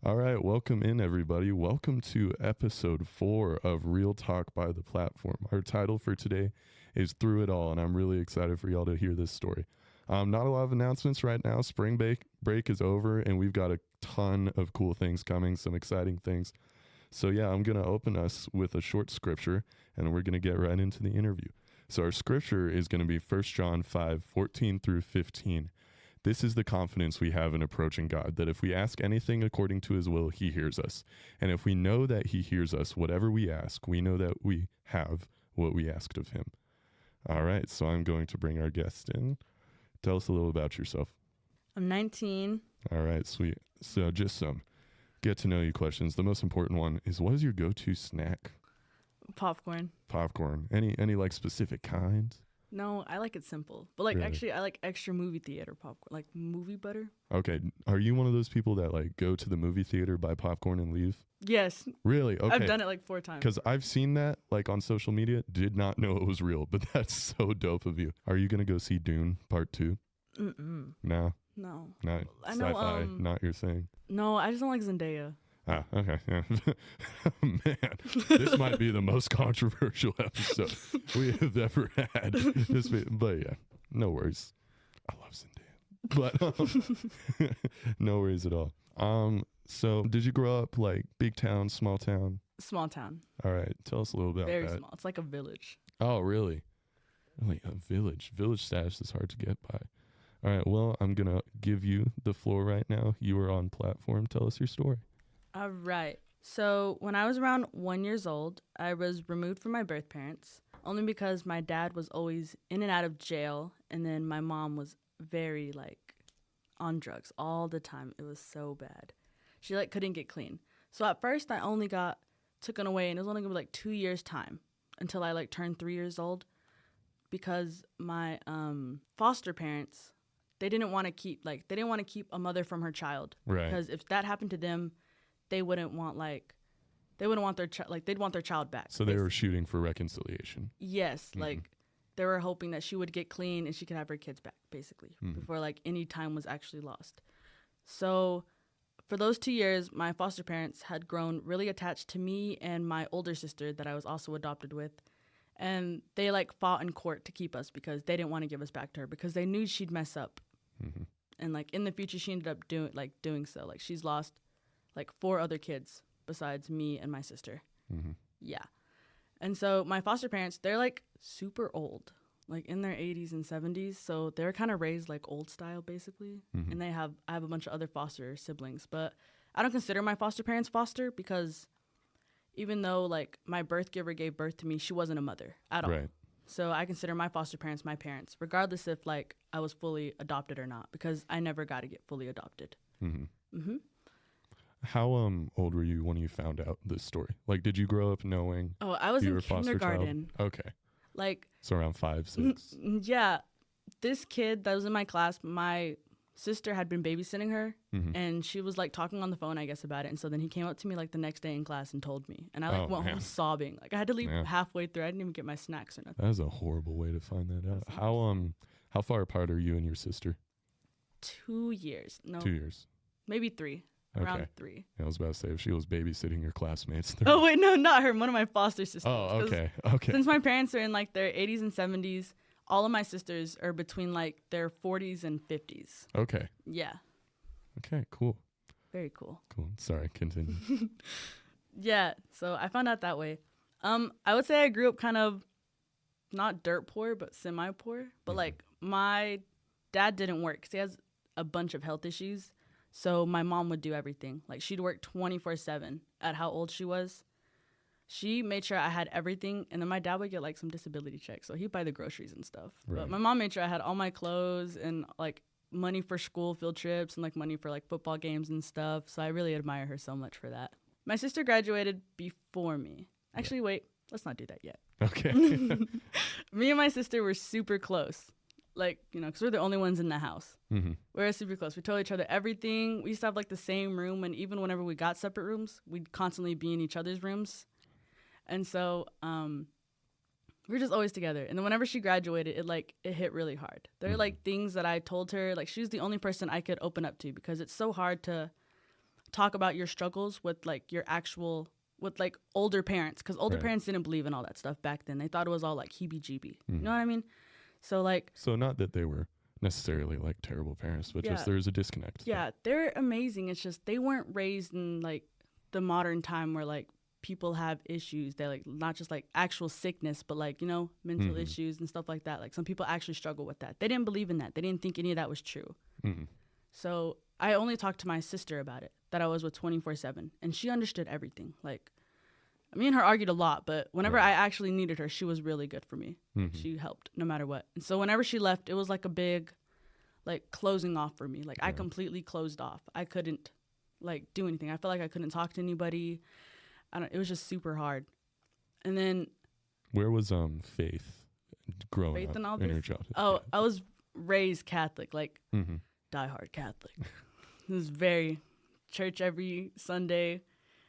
All right, welcome in, everybody. Welcome to episode 4 of Real Talk by the Platform. Our title for today is Through It All, and I'm really excited for y'all to hear this story. Not a lot of announcements right now. Spring break is over, and we've got a ton of cool things coming, some exciting things. So yeah, I'm going to open us with a short scripture, and we're going to get right into the interview. So our scripture is going to be 1 John 5:14 through 15. This is the confidence we have in approaching God, that if we ask anything according to his will, he hears us. And if we know that he hears us, whatever we ask, we know that we have what we asked of him. All right, so I'm going to bring our guest in. Tell us a little about yourself. I'm 19. All right, sweet. So just some get to know you questions. The most important one is, what is your go-to snack? Popcorn. Popcorn. Any like specific kinds? No, I like it simple. But like Really? actually I like extra movie theater popcorn, like movie butter. Okay. Are you one of those people that like go to the movie theater, buy popcorn and leave? Yes. Really? Okay. I've done it like 4 times. Because I've seen that like on social media. Did not know it was real, but that's so dope of you. Are you going to go see Dune Part 2? Mm-mm. No. No. Not I know, sci-fi, not your thing. No, I just don't like Zendaya. Ah, okay. Yeah. Man, this might be the most controversial episode we have ever had. But yeah, no worries. I love Zendaya. But no worries at all. So did you grow up like big town, small town? Small town. All right. Tell us a little about Very that. small. It's like a village. Oh, really? Really, a village. Village status is hard to get by. All right. Well, I'm going to give you the floor right now. You are on platform. Tell us your story. All right. So when I was around 1 year old, I was removed from my birth parents only because my dad was always in and out of jail. And then my mom was very like on drugs all the time. It was so bad. She like couldn't get clean. So at first I only got taken away, and it was only gonna be like 2 years time until I like turned 3 years old, because my foster parents, they didn't want to keep a mother from her child. Right. Because if that happened to them, they wouldn't want their child, like they'd want their child back. So they were shooting for reconciliation. Yes, like they were hoping that she would get clean and she could have her kids back, basically, before like any time was actually lost. So for those 2 years, my foster parents had grown really attached to me and my older sister that I was also adopted with. And they like fought in court to keep us because they didn't want to give us back to her because they knew she'd mess up. And like in the future, she ended up doing so. Like she's lost like 4 other kids besides me and my sister. Yeah. And so my foster parents, they're like super old, like in their 80s and 70s. So they're kind of raised like old style, basically. And I have a bunch of other foster siblings, but I don't consider my foster parents foster because even though like my birth giver gave birth to me, she wasn't a mother at all. Right. So I consider my foster parents my parents, regardless if like I was fully adopted or not, because I never got to get fully adopted. How old were you when you found out this story? Like, did you grow up knowing? Oh, I was you in were a foster kindergarten. child? Okay. Like, So around 5, 6. yeah, this kid that was in my class, my sister had been babysitting her, and she was like talking on the phone, I guess, about it. And so then he came up to me like the next day in class and told me, and I like went home sobbing. Like I had to leave halfway through. I didn't even get my snacks or nothing. That is a horrible way to find that out. How far apart are you and your sister? 2 years. No. 2 years. Maybe 3. Okay. Around 3. I was about to say, if she was babysitting your classmates. Oh, wait, no, not her. One of my foster sisters. Oh, okay. Okay. Since my parents are in like their 80s and 70s, all of my sisters are between like their 40s and 50s. Okay. Yeah. Okay, cool. Very cool. Cool. Sorry, continue. Yeah, so I found out that way. I would say I grew up kind of not dirt poor, but semi-poor. But like my dad didn't work because he has a bunch of health issues. So my mom would do everything. Like she'd work 24/7 at how old she was. She made sure I had everything, and then my dad would get like some disability checks, so he'd buy the groceries and stuff. Right. But my mom made sure I had all my clothes and like money for school field trips and like money for like football games and stuff. So I really admire her so much for that. My sister graduated before me. Actually, wait, let's not do that yet. Okay. Me and my sister were super close. Like, you know, because we're the only ones in the house. We're super close. We told each other everything. We used to have like the same room, and even whenever we got separate rooms, we'd constantly be in each other's rooms. And so we were just always together. And then whenever she graduated, it hit really hard. There are like things that I told her, like she was the only person I could open up to because it's so hard to talk about your struggles with like your actual with like older parents, because older Right. parents didn't believe in all that stuff back then. They thought it was all like heebie-jeebie. You know what I mean? So like, So not that they were necessarily like terrible parents, but Yeah. just there's a disconnect. yeah, they're amazing. It's just they weren't raised in like the modern time where like people have issues. They're like not just like actual sickness, but like, you know, mental issues and stuff like that. Like some people actually struggle with that. They didn't believe in that. They didn't think any of that was true. Mhm. So I only talked to my sister about it, that I was with 24/7, and she understood everything. Like, me and her argued a lot, but whenever Right. I actually needed her, she was really good for me. Mhm. She helped no matter what. And so whenever she left, it was like a big, like, closing off for me. Like, I Yeah. completely closed off. I couldn't, like, do anything. I felt like I couldn't talk to anybody. It was just super hard. And then Where was Faith growing Faith up and all in this? her childhood? Oh, I was raised Catholic, like, Mm-hmm. diehard Catholic. It was very church every Sunday,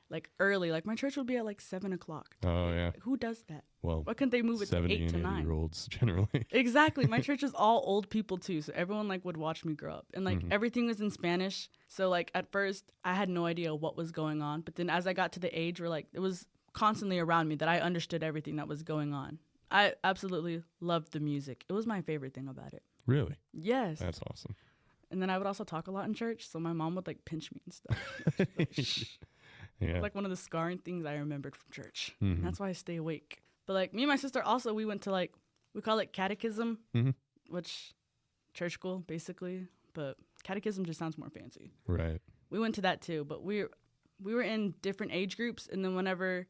like early. Like my church would be at like 7:00. Oh yeah. Like, who does that? Well, Why couldn't they move it to 70 8 and to 9? 80-year-olds generally. Exactly. My church is all old people too, so everyone like would watch me grow up, and like everything was in Spanish. So like at first I had no idea what was going on, but then as I got to the age where like it was constantly around me that I understood everything that was going on. I absolutely loved the music. It was my favorite thing about it. Really? Yes. That's awesome. And then I would also talk a lot in church, so my mom would like pinch me and stuff. Like, shh. Yeah. Like one of the scarring things I remembered from church. Mhm. That's why I stay awake. But like me and my sister also, we went to like, we call it catechism, which church school basically, but catechism just sounds more fancy. Right. We went to that too, but we were in different age groups, and then whenever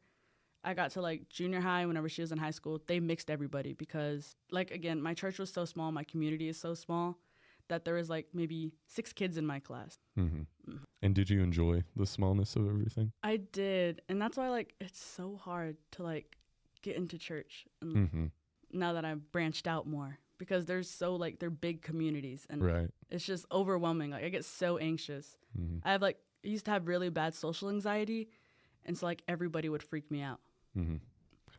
I got to like junior high, whenever she was in high school, they mixed everybody because like again, my church was so small, my community is so small that there was like maybe 6 kids in my class. And did you enjoy the smallness of everything? I did, and that's why like it's so hard to like get into church and now that I've branched out more, because there's so like they're big communities, and Right. it's just overwhelming. Like I get so anxious. I used to have really bad social anxiety, and so like everybody would freak me out.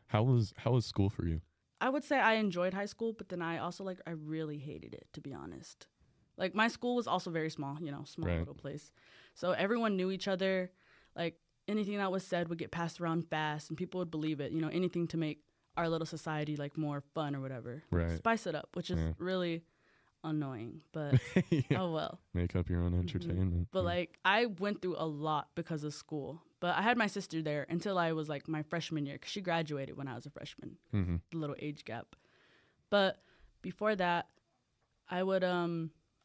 How was school for you? I would say I enjoyed high school, but then I also I really hated it, to be honest. Like my school was also very small, you know, small Right. little place. So everyone knew each other. Like anything that was said would get passed around fast and people would believe it, you know, anything to make our little society like more fun or whatever. Right. Spice it up, which is Yeah. really annoying, but Yeah. oh well. Make up your own entertainment. But Yeah. like I went through a lot because of school. But I had my sister there until I was like my freshman year, because she graduated when I was a freshman. The little age gap. But before that, I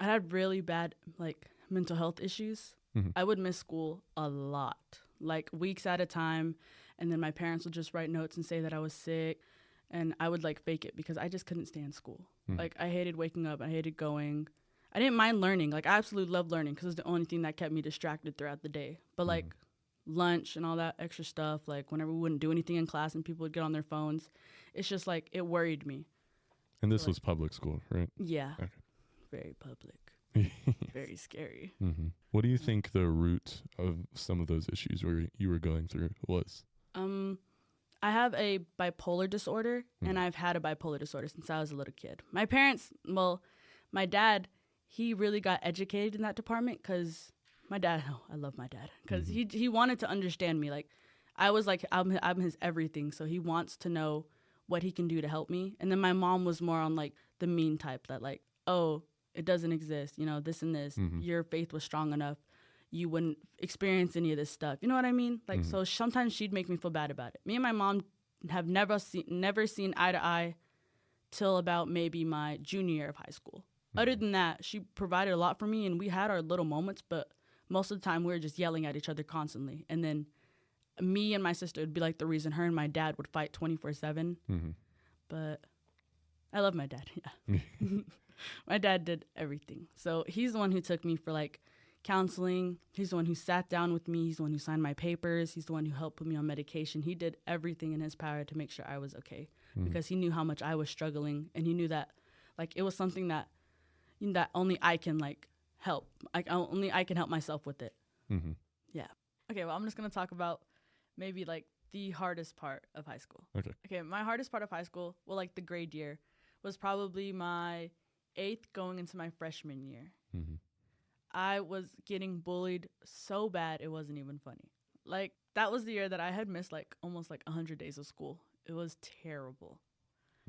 had really bad like mental health issues. I would miss school a lot, like weeks at a time, and then my parents would just write notes and say that I was sick, and I would like fake it because I just couldn't stand school. Like I hated waking up, I hated going. I didn't mind learning. Like I absolutely loved learning because it was the only thing that kept me distracted throughout the day. But like lunch and all that extra stuff, like whenever we wouldn't do anything in class and people would get on their phones, it's just like it worried me. And this was public school, right? Yeah. Okay. Very public. Very scary. What do you think the root of some of those issues where you were going through was? I have a bipolar disorder, and I've had a bipolar disorder since I was a little kid. My parents, well, my dad, he really got educated in that department because my dad, I love my dad, because he wanted to understand me. Like, I was like, I'm his everything, so he wants to know what he can do to help me. And then my mom was more on like the mean type that like, oh, it doesn't exist, you know, this and this. Your faith was strong enough, you wouldn't experience any of this stuff. You know what I mean? Like, so sometimes she'd make me feel bad about it. Me and my mom have never seen eye to eye till about maybe my junior year of high school. Other than that, she provided a lot for me, and we had our little moments, but most of the time we were just yelling at each other constantly. And then me and my sister would be like the reason her and my dad would fight 24/7. But I love my dad. Yeah. My dad did everything. So he's the one who took me for like counseling. He's the one who sat down with me. He's the one who signed my papers. He's the one who helped put me on medication. He did everything in his power to make sure I was okay, because he knew how much I was struggling, and he knew that like it was something that only I can like help. Like only I can help myself with it. Yeah. Okay, well, I'm just going to talk about maybe like the hardest part of high school. Okay, my hardest part of high school, well, like the grade year, was probably my 8th going into my freshman year. I was getting bullied so bad it wasn't even funny. Like, that was the year that I had missed like almost like 100 days of school. It was terrible.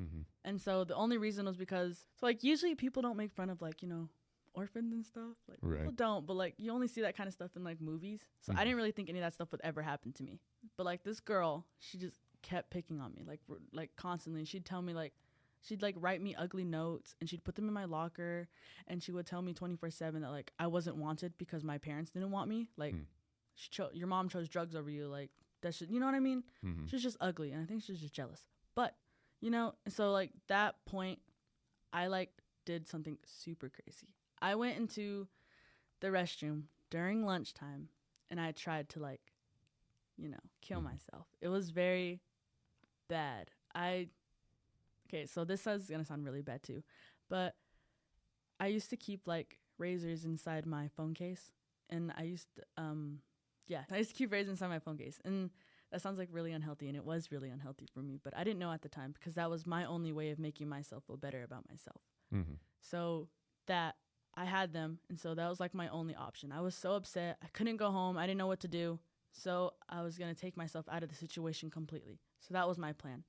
Mm-hmm. And so the only reason was because, so like usually people don't make fun of like, you know, orphans and stuff. Like people don't, but like you only see that kind of stuff in like movies. So I didn't really think any of that stuff would ever happen to me. But like this girl, she just kept picking on me like constantly. She'd tell me like, she'd like write me ugly notes and she'd put them in my locker and she would tell me 24/7 that like I wasn't wanted because my parents didn't want me. Like your mom chose drugs over you. Like that shit, you know what I mean? Mm-hmm. She's just ugly and I think she's just jealous. But, you know, so like that point, I like did something super crazy. I went into the restroom during lunchtime and I tried to like, you know, kill myself. It was very bad. Okay, so this is going to sound really bad too, but I used to keep like razors inside my phone case and I used to keep razors inside my phone case and that sounds like really unhealthy and it was really unhealthy for me, but I didn't know at the time because that was my only way of making myself feel better about myself. Mm-hmm. So that I had them, and so that was like my only option. I was so upset. I couldn't go home. I didn't know what to do. So I was going to take myself out of the situation completely. So that was my plan.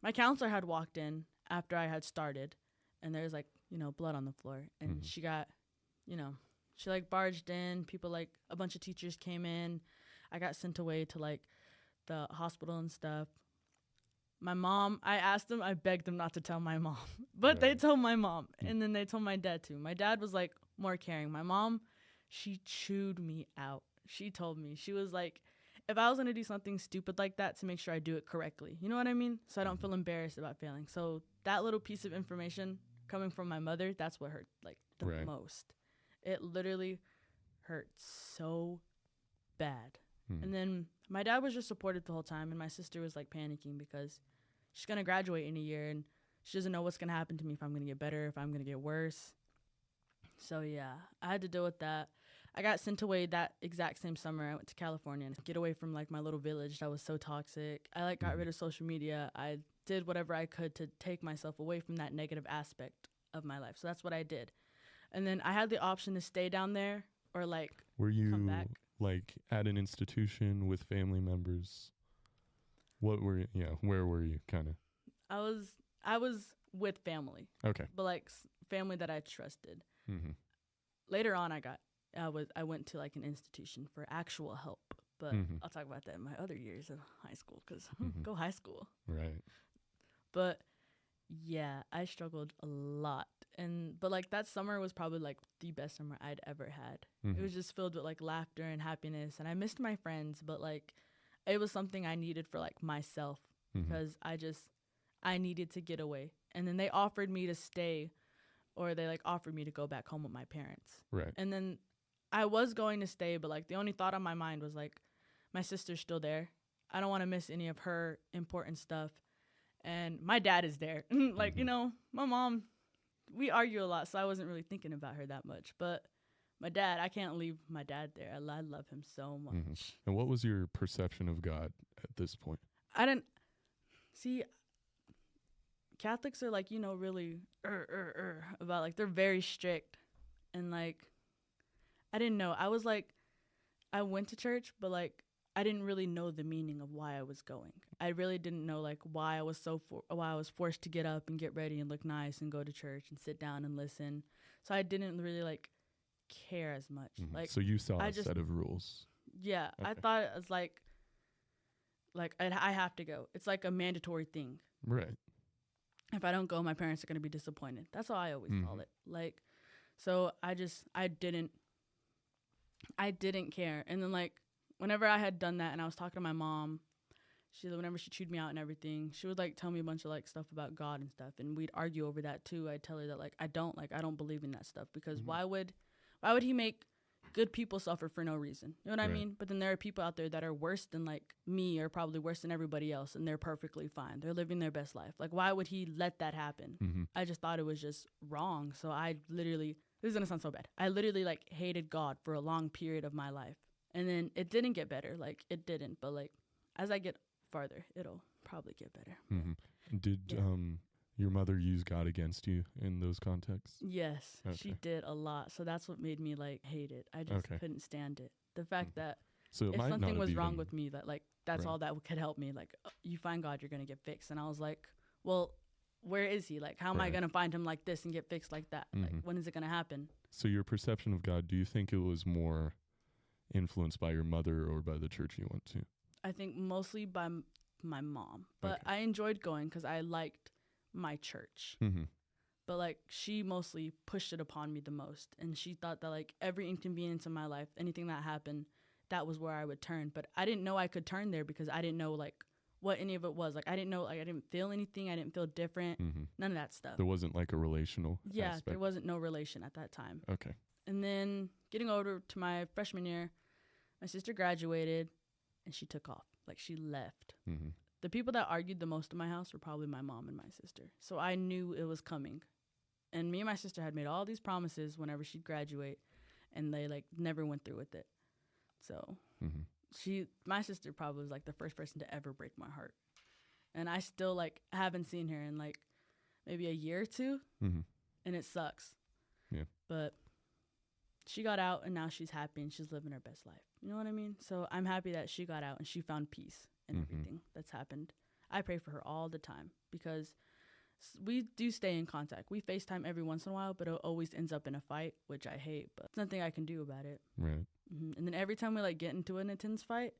My counselor had walked in after I had started, and there's like, you know, blood on the floor. And she got, you know, she like barged in. People like a bunch of teachers came in. I got sent away to like the hospital and stuff. My mom, I begged them not to tell my mom, but they told my mom and then they told my dad too. My dad was like more caring. My mom, she chewed me out. She told me, she was like, if I was going to do something stupid like that, to make sure I do it correctly. You know what I mean? So I don't feel embarrassed about failing. So that little piece of information coming from my mother, that's what hurt like the most. It literally hurt so bad. And then my dad was just supportive the whole time, and my sister was like panicking because she's going to graduate in a year and she doesn't know what's going to happen to me, if I'm going to get better, if I'm going to get worse. So yeah, I had to deal with that. I got sent away that exact same summer. I went to California and get away from like my little village that was so toxic. I like got rid of social media. I did whatever I could to take myself away from that negative aspect of my life. So that's what I did. And then I had the option to stay down there or like come back. Like at an institution with family members? Where were you kind of? I was with family. Okay. But like family that I trusted. Mm-hmm. Later on I went to like an institution for actual help, but I'll talk about that in my other years of high school cuz go high school. Right. But yeah, I struggled a lot. But like that summer was probably like the best summer I'd ever had. It was just filled with like laughter and happiness, and I missed my friends, but like it was something I needed for like myself because I needed to get away. And then they offered me to stay, or they like offered me to go back home with my parents. Right. And then I was going to stay, but like the only thought on my mind was like my sister's still there. I don't want to miss any of her important stuff. And my dad is there. Like, you know, my mom, we argue a lot, so I wasn't really thinking about her that much. But my dad, I can't leave my dad there. I love him so much. And what was your perception of God at this point? I didn't see. Catholics are like, you know, really about like, they're very strict. And like, I didn't know. I was like, I went to church, but like, I didn't really know the meaning of why I was going. I really didn't know like why I was why I was forced to get up and get ready and look nice and go to church and sit down and listen. So I didn't really like care as much. Like, so you saw a set of rules. Yeah, okay. I thought it was like I have to go. It's like a mandatory thing. Right. If I don't go, my parents are going to be disappointed. That's how I always call it. Like, so I didn't care. And then like, whenever I had done that and I was talking to my mom, whenever she chewed me out and everything, she would like tell me a bunch of like stuff about God and stuff, and we'd argue over that too. I'd tell her that like I don't believe in that stuff because why would he make good people suffer for no reason? You know what I mean? But then there are people out there that are worse than like me, or probably worse than everybody else, and they're perfectly fine. They're living their best life. Like, why would he let that happen? I just thought it was just wrong. So this is gonna sound so bad. I literally like hated God for a long period of my life. And then it didn't get better. Like, it didn't. But, like, as I get farther, it'll probably get better. Did Your mother used God against you in those contexts? Yes, she Okay. did a lot. So that's what made me like hate it. I just Okay. couldn't stand it. The fact that So it if might not something have was wrong even, with me, that like that's right. all that could help me. Like you find God, you're gonna get fixed. And I was like, well, where is he? Like, how am I Right. gonna find him like this and get fixed like that? Like, Mhm. when is it gonna happen? So your perception of God, do you think it was more influenced by your mother or by the church you went to? I think mostly by my mom, but Okay. I enjoyed going because I liked my church. Mm-hmm. But like she mostly pushed it upon me the most, and she thought that like every inconvenience in my life, anything that happened, that was where I would turn. But I didn't know I could turn there because I didn't know like what any of it was. Like I didn't know, like I didn't feel anything. I didn't feel different. Mm-hmm. None of that stuff. There wasn't like a relational Yeah, aspect. there wasn't no relation at that time. Okay. And then getting over to my freshman year, my sister graduated, and she took off. Like she left. Mm-hmm. The people that argued the most in my house were probably my mom and my sister. So I knew it was coming. And me and my sister had made all these promises whenever she'd graduate, and they like never went through with it. So Mm-hmm. my sister probably was like the first person to ever break my heart. And I still like haven't seen her in like maybe a year or two, Mm-hmm. and it sucks. Yeah. But she got out, and now she's happy and she's living her best life. You know what I mean? So I'm happy that she got out and she found peace in everything that's happened. I pray for her all the time because we do stay in contact. We FaceTime every once in a while, but it always ends up in a fight, which I hate, but there's nothing I can do about it. Right. And then every time we like get into an intense fight,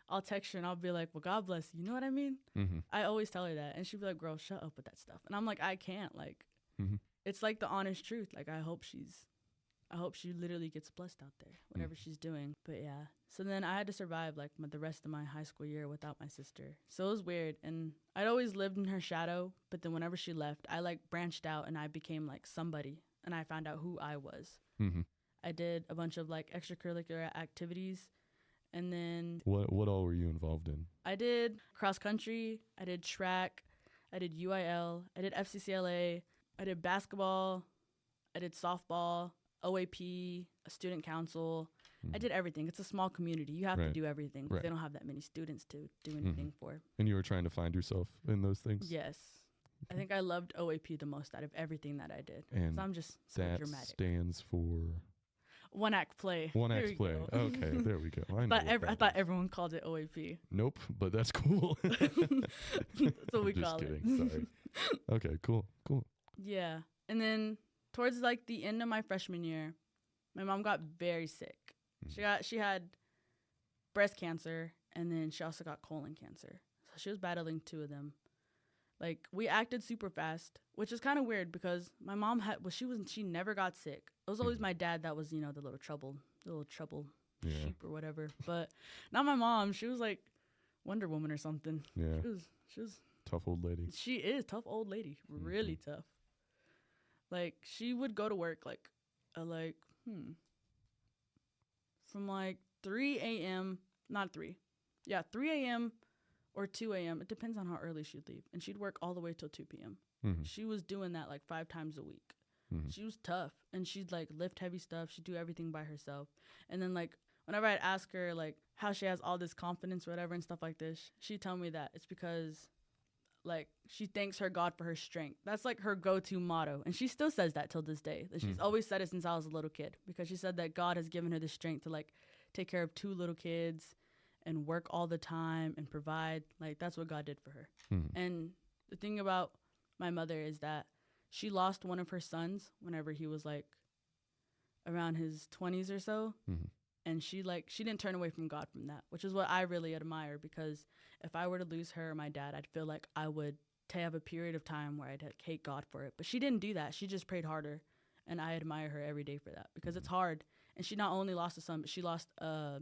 I'll text her and I'll be like, well, God bless you. You know what I mean? Mm-hmm. I always tell her that. And she'll be like, girl, shut up with that stuff. And I'm like, I can't. Like, Mm-hmm. it's like the honest truth. Like, I hope she literally gets blessed out there, whatever she's doing. But yeah. So then I had to survive like the rest of my high school year without my sister. So it was weird. And I'd always lived in her shadow. But then whenever she left, I like branched out and I became like somebody. And I found out who I was. Mm-hmm. I did a bunch of like extracurricular activities. And then What all were you involved in? I did cross country. I did track. I did UIL. I did FCCLA. I did basketball. I did softball, OAP, a student council. I did everything. It's a small community. You have to do everything. Right. They don't have that many students to do anything for. And you were trying to find yourself in those things? Yes. I think I loved OAP the most out of everything that I did. And so I'm just so that dramatic. stands for One act play. one There act you play. go. Okay, there we go. I know But what I that thought is. everyone called it OAP. Nope, but that's cool. That's what we Just call kidding. it. Sorry. Okay, cool. Yeah. And then towards like the end of my freshman year, my mom got very sick. She had breast cancer, and then she also got colon cancer. So she was battling two of them. Like we acted super fast, which is kind of weird because my mom she never got sick. It was always my dad that was, the little trouble sheep or whatever. But not my mom. She was like Wonder Woman or something. Yeah. She was Tough old lady. She is tough old lady, really tough. Like she would go to work from like 3 a.m. Not 3, yeah, 3 a.m. or 2 a.m. It depends on how early she'd leave, and she'd work all the way till 2 p.m. She was doing that like 5 times a week. She was tough, and she'd like lift heavy stuff. She'd do everything by herself, and then like whenever I'd ask her like how she has all this confidence or whatever and stuff like this, she'd tell me that it's because like she thanks her God for her strength. That's like her go-to motto, and she still says that till this day. She's always said it since I was a little kid, because she said that God has given her the strength to like take care of 2 little kids and work all the time and provide. Like that's what God did for her. And the thing about my mother is that she lost one of her sons whenever he was like around his 20s or so. And she didn't turn away from God from that, which is what I really admire, because if I were to lose her or my dad, I'd feel like I would have a period of time where I'd hate God for it. But she didn't do that. She just prayed harder, and I admire her every day for that, because it's hard. And she not only lost a son, but she lost a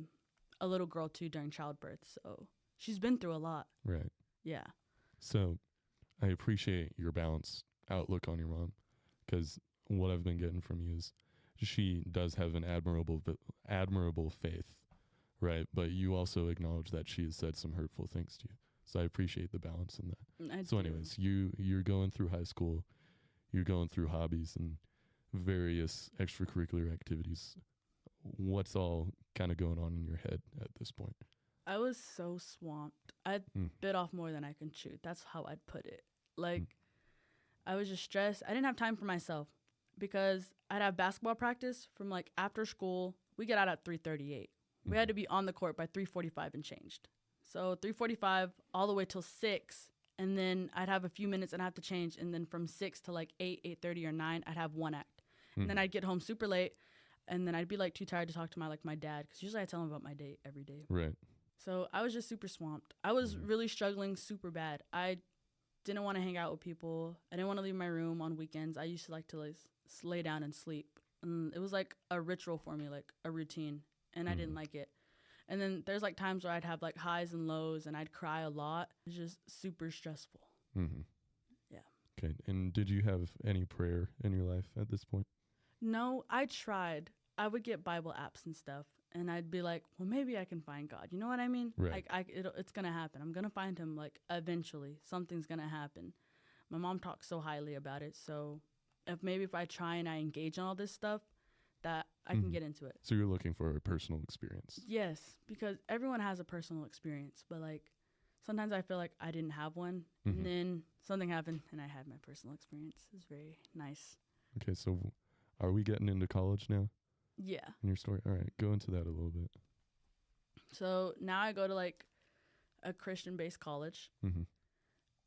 little girl too during childbirth. So she's been through a lot. Right. Yeah. So I appreciate your balanced outlook on your mom, because what I've been getting from you is she does have an admirable faith, right? But you also acknowledge that she has said some hurtful things to you. So I appreciate the balance in that. So anyways, you're going through high school, you're going through hobbies and various extracurricular activities. What's all kind of going on in your head at this point? I was so swamped. I bit off more than I can chew. That's how I'd put it. Like, I was just stressed. I didn't have time for myself because I'd have basketball practice from like after school. We get out at 3:38. We had to be on the court by 3:45 and changed. So 3:45 all the way till 6, and then I'd have a few minutes and I have to change, and then from 6 to like 8, 8:30 or 9, I'd have one act. And then I'd get home super late, and then I'd be like too tired to talk to my dad, because usually I tell him about my day every day. Right. So I was just super swamped. I was really struggling super bad. I didn't want to hang out with people. I didn't want to leave my room on weekends. I used to like to lay down and sleep. And it was like a ritual for me, like a routine, and I didn't like it. And then there's like times where I'd have like highs and lows, and I'd cry a lot. It's just super stressful. Mm-hmm. Yeah. Okay. And did you have any prayer in your life at this point? No, I tried. I would get Bible apps and stuff, and I'd be like, well, maybe I can find God. You know what I mean? Right. Like, it's going to happen. I'm going to find him, like, eventually. Something's going to happen. My mom talks so highly about it, so if I try and I engage in all this stuff, that I can get into it. So you're looking for a personal experience. Yes, because everyone has a personal experience, but, like, sometimes I feel like I didn't have one, and then something happened, and I had my personal experience. It was very nice. Okay, so are we getting into college now Yeah. in your story? All right, go into that a little bit. So now I go to, like, a Christian-based college. Mm-hmm.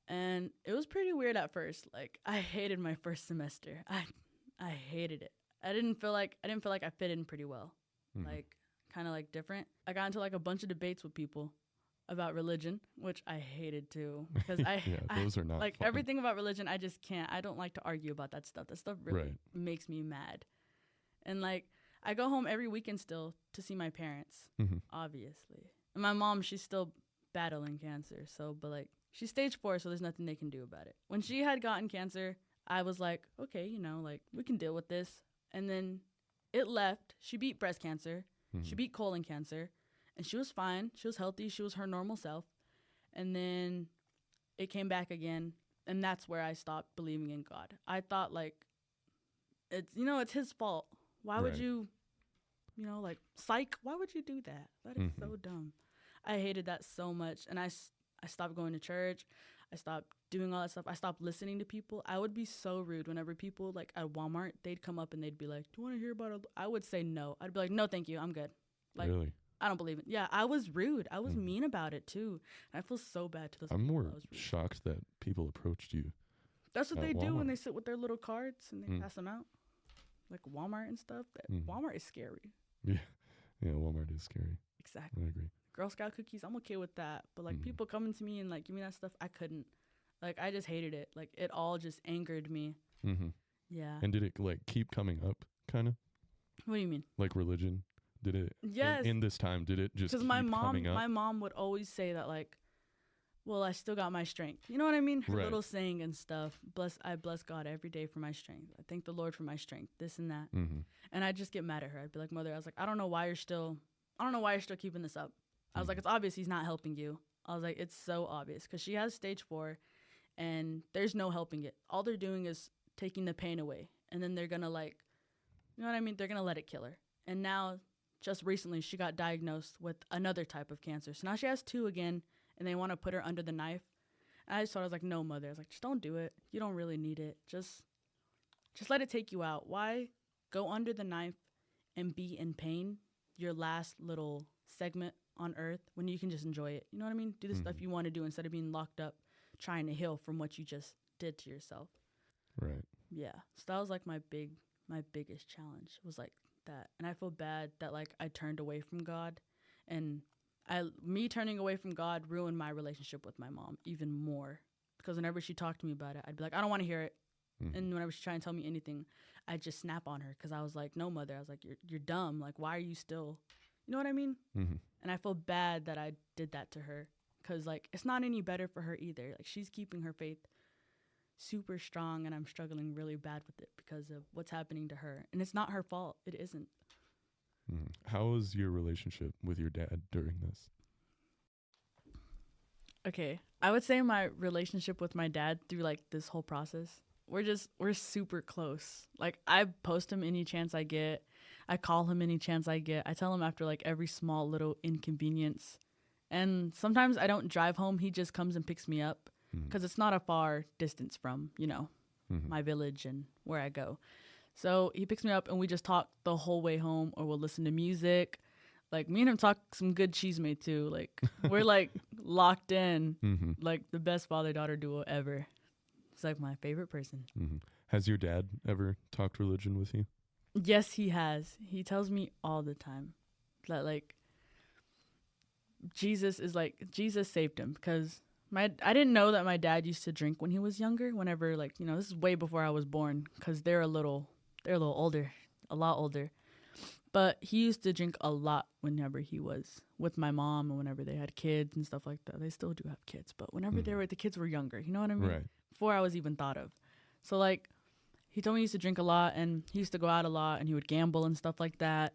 And it was pretty weird at first. Like, I hated my first semester. I hated it. I didn't feel like I fit in pretty well. Like, kind of like different. I got into like a bunch of debates with people about religion, which I hated too, because those are not like fun. everything about religion. I just can't. I don't like to argue about that stuff. That stuff really makes me mad. And like, I go home every weekend still to see my parents, obviously. And my mom, she's still battling cancer. So, but like, she's stage 4, so there's nothing they can do about it. When she had gotten cancer, I was like, okay, you know, like, we can deal with this. And then it left. She beat breast cancer. She beat colon cancer. And she was fine. She was healthy. She was her normal self. And then it came back again. And that's where I stopped believing in God. I thought, like, it's his fault. Why would you, like, psych? Why would you do that? That is so dumb. I hated that so much. And I stopped going to church. I stopped doing all that stuff. I stopped listening to people. I would be so rude whenever people, like, at Walmart, they'd come up and they'd be like, do you want to hear about it? I would say no. I'd be like, no, thank you. I'm good. Like, really? I don't believe it. Yeah, I was rude. I was mean about it, too. And I feel so bad to those people. I'm more shocked that people approached you. That's what they Walmart. do when they sit with their little cards and they pass them out. Like Walmart and stuff. Walmart is scary. Yeah. Yeah, Walmart is scary. Exactly. I agree. Girl Scout cookies, I'm okay with that. But, like, people coming to me and, like, give me that stuff, I couldn't. Like, I just hated it. Like, it all just angered me. Yeah. And did it, like, keep coming up, kind of? What do you mean? Like religion? Did it, yes. in this time, did it just keep coming up? My mom would always say that, like, well, I still got my strength. You know what I mean? Her little saying and stuff. I bless God every day for my strength. I thank the Lord for my strength, this and that. And I'd just get mad at her. I'd be like, Mother, I was like, I don't know why you're still keeping this up. I was like, it's obvious he's not helping you. I was like, it's so obvious, because she has stage 4 and there's no helping it. All they're doing is taking the pain away. And then they're going to, like, you know what I mean? They're going to let it kill her. And now, just recently, she got diagnosed with another type of cancer. So now she has 2 again, and they want to put her under the knife. And I just thought, I was like, no, Mother. I was like, just don't do it. You don't really need it. Just let it take you out. Why go under the knife and be in pain your last little segment on earth when you can just enjoy it? You know what I mean? Do the stuff you want to do instead of being locked up trying to heal from what you just did to yourself. Right. Yeah. So that was like my biggest challenge, was like that. And I feel bad that, like, I turned away from God, and me turning away from God ruined my relationship with my mom even more, because whenever she talked to me about it, I'd be like, I don't want to hear it. And whenever she tried to tell me anything, I'd just snap on her, because I was like, no, Mother. I was like, you're dumb. Like, why are you still, you know what I mean? And I feel bad that I did that to her, because, like, it's not any better for her either. Like, she's keeping her faith super strong, and I'm struggling really bad with it because of what's happening to her. And it's not her fault. It isn't. How was your relationship with your dad during this? Okay. I would say my relationship with my dad through, like, this whole process, we're super close. Like, I post him any chance I get. I call him any chance I get. I tell him after, like, every small little inconvenience. And sometimes I don't drive home. He just comes and picks me up, because it's not a far distance from, my village and where I go. So he picks me up and we just talk the whole way home, or we'll listen to music. Like, me and him talk some good cheese mate too. Like, we're like locked in, like the best father-daughter duo ever. He's like my favorite person. Has your dad ever talked religion with you? Yes, he has. He tells me all the time that like Jesus saved him, because I didn't know that my dad used to drink when he was younger. Whenever, like, you know, this is way before I was born, because they're a little older, a lot older. But he used to drink a lot whenever he was with my mom, and whenever they had kids and stuff like that. They still do have kids, but whenever the kids were younger, you know what I mean? Right. Before I was even thought of. So like, he told me he used to drink a lot, and he used to go out a lot, and he would gamble and stuff like that.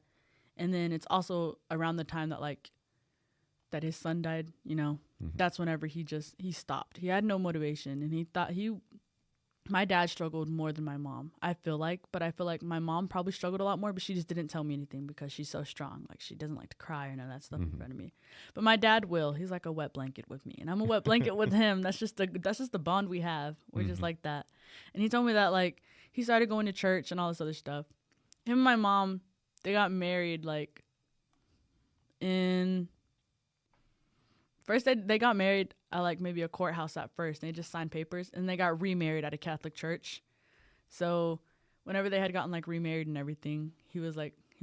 And then it's also around the time that like that his son died, you know. That's whenever he stopped. He had no motivation, and he thought my dad struggled more than my mom, I feel like. But I feel like my mom probably struggled a lot more, but she just didn't tell me anything because she's so strong. Like, she doesn't like to cry or none of that stuff in front of me. But my dad will. He's like a wet blanket with me, and I'm a wet blanket with him. That's just the bond we have. We're just like that. And he told me that like he started going to church and all this other stuff. Him and my mom, they got married like they got married at like maybe a courthouse at first. And they just signed papers, and they got remarried at a Catholic church. So whenever they had gotten like remarried and everything, he was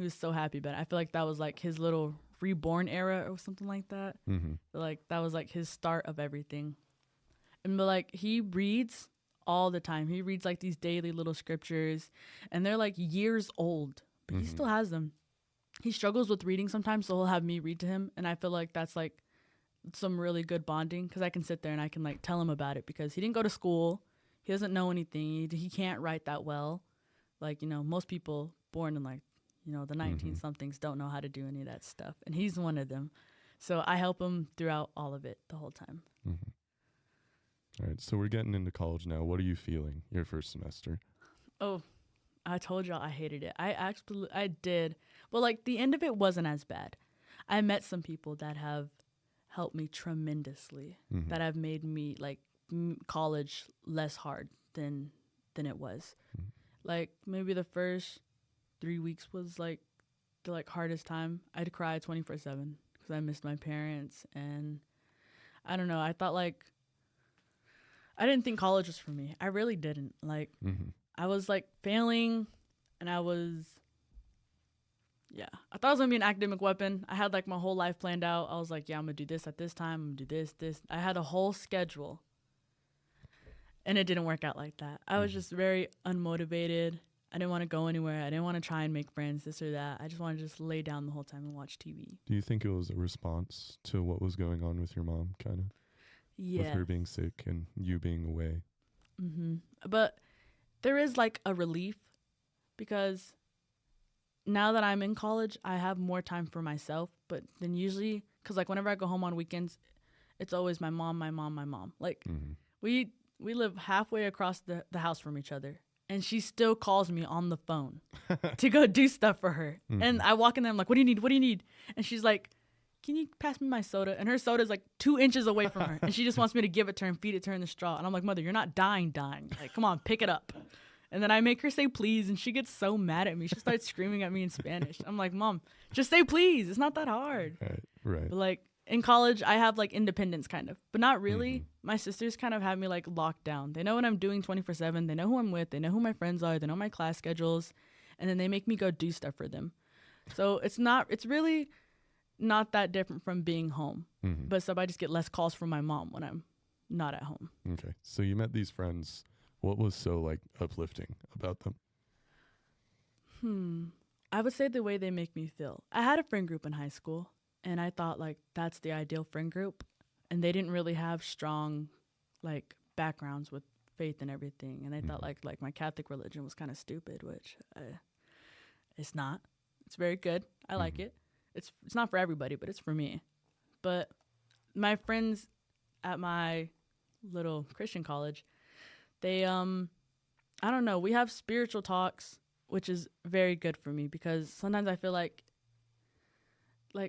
so happy about it. I feel like that was like his little reborn era or something like that. So, like, that was like his start of everything. And but like, he reads all the time. He reads like these daily little scriptures, and they're like years old, but he still has them. He struggles with reading sometimes, so he'll have me read to him, and I feel like that's like some really good bonding, because I can sit there and I can like tell him about it, because he didn't go to school, he doesn't know anything, he can't write that well. Like, you know, most people born in like, you know, the 19 somethings don't know how to do any of that stuff, and he's one of them. So I help him throughout all of it the whole time. All right, so we're getting into college now. What are you feeling your first semester? Oh, I told y'all I hated it. I did. But like, the end of it wasn't as bad. I met some people that have helped me tremendously, that have made me like college less hard than it was. Like, maybe the first 3 weeks was like the like hardest time. I'd cry 24/7 because I missed my parents, and I don't know. I thought like, I didn't think college was for me. I really didn't. Like, I was like failing, and I thought I was gonna be an academic weapon. I had like my whole life planned out. I was like, yeah, I'm gonna do this at this time. I'm gonna do this. I had a whole schedule, and it didn't work out like that. I was just very unmotivated. I didn't want to go anywhere. I didn't want to try and make friends, this or that. I just wanted to just lay down the whole time and watch TV. Do you think it was a response to what was going on with your mom, kind of? Yeah. With her being sick and you being away? But there is like a relief, because now that I'm in college, I have more time for myself. But then usually, because like whenever I go home on weekends, it's always my mom. Like, we live halfway across the house from each other, and she still calls me on the phone to go do stuff for her. And I walk in there, I'm like, what do you need? And she's like, can you pass me my soda? And her soda is like 2 inches away from her, and she just wants me to give it to her and feed it to her in the straw. And I'm like, mother, you're not dying. Like, come on, pick it up. And then I make her say please, and she gets so mad at me. She starts screaming at me in Spanish. I'm like, Mom, just say please. It's not that hard. Right. But like, in college, I have like independence kind of, but not really. My sisters kind of have me like locked down. They know what I'm doing 24/7. They know who I'm with. They know who my friends are. They know my class schedules. And then they make me go do stuff for them. So it's really not that different from being home. But so I just get less calls from my mom when I'm not at home. Okay. So you met these friends. What was so like uplifting about them? I would say the way they make me feel. I had a friend group in high school, and I thought like that's the ideal friend group, and they didn't really have strong like backgrounds with faith and everything, and I thought like my Catholic religion was kind of stupid, which it's not. It's very good. I like it. It's not for everybody, but it's for me. But my friends at my little Christian college, they I don't know, we have spiritual talks, which is very good for me, because sometimes I feel like how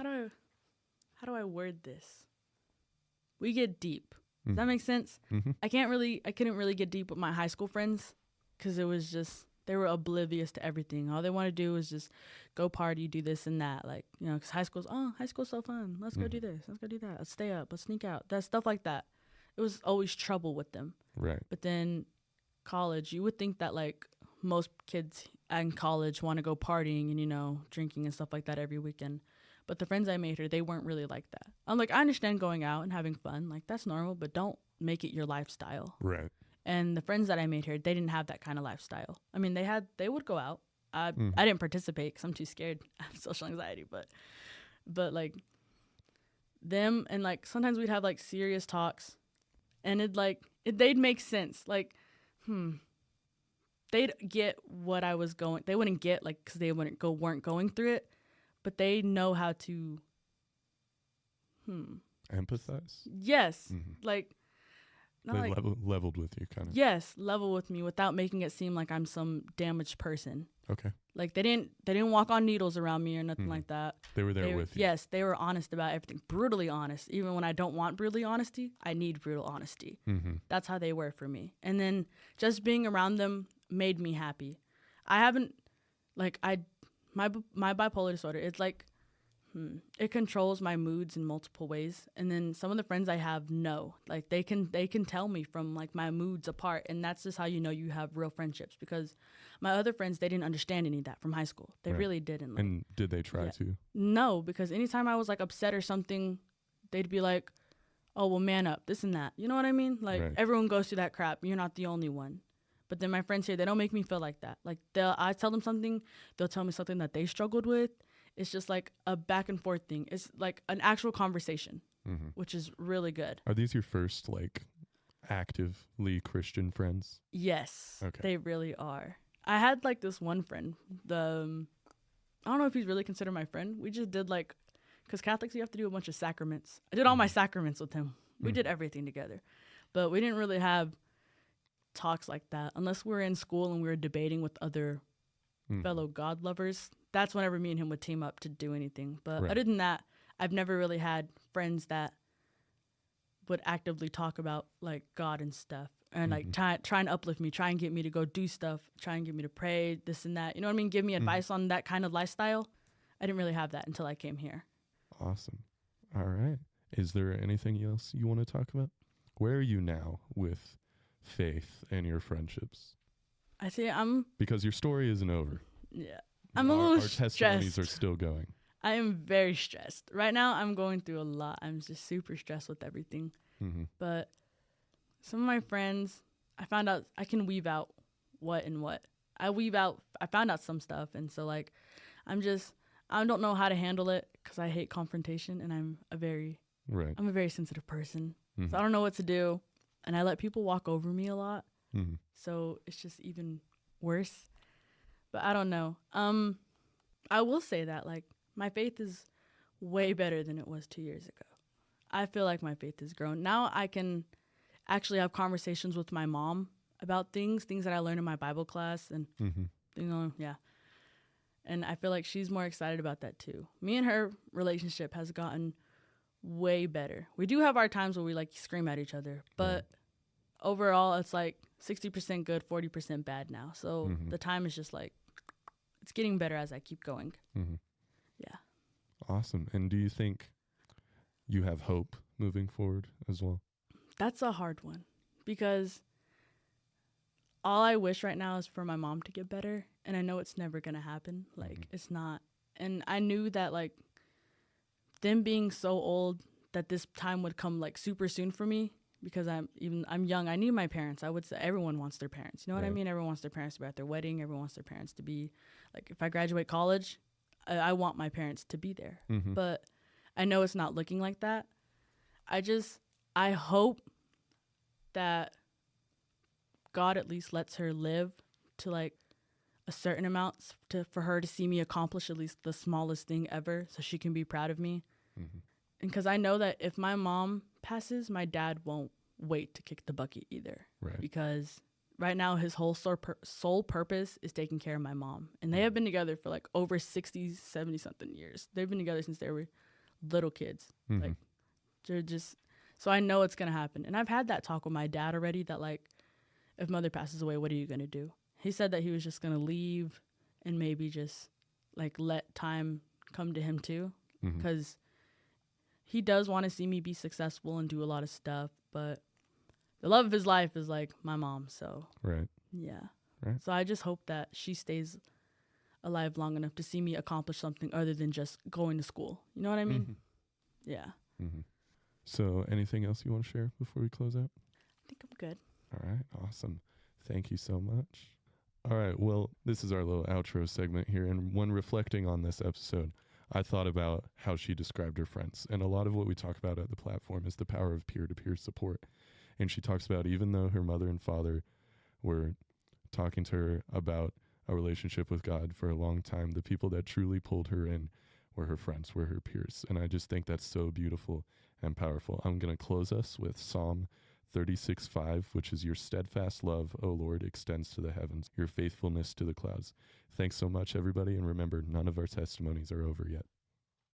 do I word this? We get deep. Does that make sense? Mm-hmm. I couldn't really get deep with my high school friends because it was just, they were oblivious to everything. All they want to do is just go party, do this and that. Like, you know, because high school's so fun. Let's go do this. Let's go do that. Let's stay up. Let's sneak out. That stuff like that. It was always trouble with them. Right. But then college, you would think that like most kids in college want to go partying and, you know, drinking and stuff like that every weekend. But the friends I made here, they weren't really like that. I'm like, I understand going out and having fun. Like, that's normal, but don't make it your lifestyle. Right. And the friends that I made here, they didn't have that kind of lifestyle. I mean, they would go out. I didn't participate because I'm too scared. I have social anxiety. But like them, and like sometimes we'd have like serious talks, and they'd make sense. Like, they'd get what I was going. They wouldn't get like because they weren't going through it, but they know how to. Empathize. Yes, Mm-hmm. like. They leveled with you, kind of. Yes, level with me without making it seem like I'm some damaged person. Okay. Like they didn't walk on needles around me or nothing like that. They were there with you. Yes, they were honest about everything, brutally honest. Even when I don't want brutally honesty, I need brutal honesty. Mm-hmm. That's how they were for me. And then just being around them made me happy. I haven't my bipolar disorder. It's like it controls my moods in multiple ways. And then some of the friends I have know, like they can tell me from like my moods apart, and that's just how you know you have real friendships. Because my other friends, they didn't understand any of that from high school. They really didn't. Like, and did they try to? No, because anytime I was like upset or something, they'd be like, "Oh, well, man up, this and that." You know what I mean? Like everyone goes through that crap. You're not the only one. But then my friends here, they don't make me feel like that. Like I tell them something, they'll tell me something that they struggled with. It's just like a back and forth thing. It's like an actual conversation, which is really good. Are these your first like actively Christian friends? Yes, okay. They really are. I had like this one friend. I don't know if he's really considered my friend. We just did like, because Catholics, you have to do a bunch of sacraments. I did all my sacraments with him. We did everything together. But we didn't really have talks like that unless we were in school and we were debating with other fellow God lovers. That's whenever me and him would team up to do anything. But other than that, I've never really had friends that would actively talk about like God and stuff and like try and uplift me, try and get me to go do stuff, try and get me to pray, this and that. You know what I mean? Give me advice on that kind of lifestyle. I didn't really have that until I came here. Awesome. All right. Is there anything else you want to talk about? Where are you now with faith and your friendships? I say because your story isn't over. Yeah. I'm a little stressed. Our testimonies are still going. I am very stressed. Right now, I'm going through a lot. I'm just super stressed with everything. But some of my friends, I found out I can weave out what and what. I found out some stuff. And so, like, I don't know how to handle it because I hate confrontation. And I'm a very sensitive person. So I don't know what to do. And I let people walk over me a lot. So it's just even worse. But I don't know. I will say that, like, my faith is way better than it was 2 years ago. I feel like my faith has grown. Now I can actually have conversations with my mom about things that I learned in my Bible class. And, And I feel like she's more excited about that, too. Me and her relationship has gotten way better. We do have our times where we, like, scream at each other. But overall, it's, like, 60% good, 40% bad now. So the time is just, like, it's getting better as I keep going. Yeah. Awesome. And do you think you have hope moving forward as well? That's a hard one because all I wish right now is for my mom to get better. And I know it's never going to happen. Like, it's not. And I knew that, like, them being so old that this time would come, like, super soon for me because I'm young. I need my parents. I would say everyone wants their parents. You know what I mean? Everyone wants their parents to be at their wedding. Everyone wants their parents to be, like, if I graduate college, I want my parents to be there. But I know it's not looking like that. I hope that God at least lets her live to, like, a certain amount for her to see me accomplish at least the smallest thing ever so she can be proud of me. And because I know that if my mom passes, my dad won't wait to kick the bucket either. Because right now his whole sole purpose is taking care of my mom. And they have been together for like over 60, 70 something years. They've been together since they were little kids. Like, they're just So I know it's going to happen. And I've had that talk with my dad already that, like, if mother passes away, what are you going to do? He said that he was just going to leave and maybe just, like, let time come to him too. Because he does want to see me be successful and do a lot of stuff. But the love of his life is, like, my mom. So, Right. yeah. Right. So I just hope that she stays alive long enough to see me accomplish something other than just going to school. You know what I mean? Yeah. So anything else you want to share before we close out? I think I'm good. All right. Awesome. Thank you so much. All right. Well, this is our little outro segment here. And when reflecting on this episode, I thought about how she described her friends. And a lot of what we talk about at the platform is the power of peer-to-peer support. And she talks about even though her mother and father were talking to her about a relationship with God for a long time, the people that truly pulled her in were her friends, were her peers. And I just think that's so beautiful and powerful. I'm going to close us with Psalm 36:5, which is your steadfast love, O Lord, extends to the heavens, your faithfulness to the clouds. Thanks so much, everybody. And remember, none of our testimonies are over yet.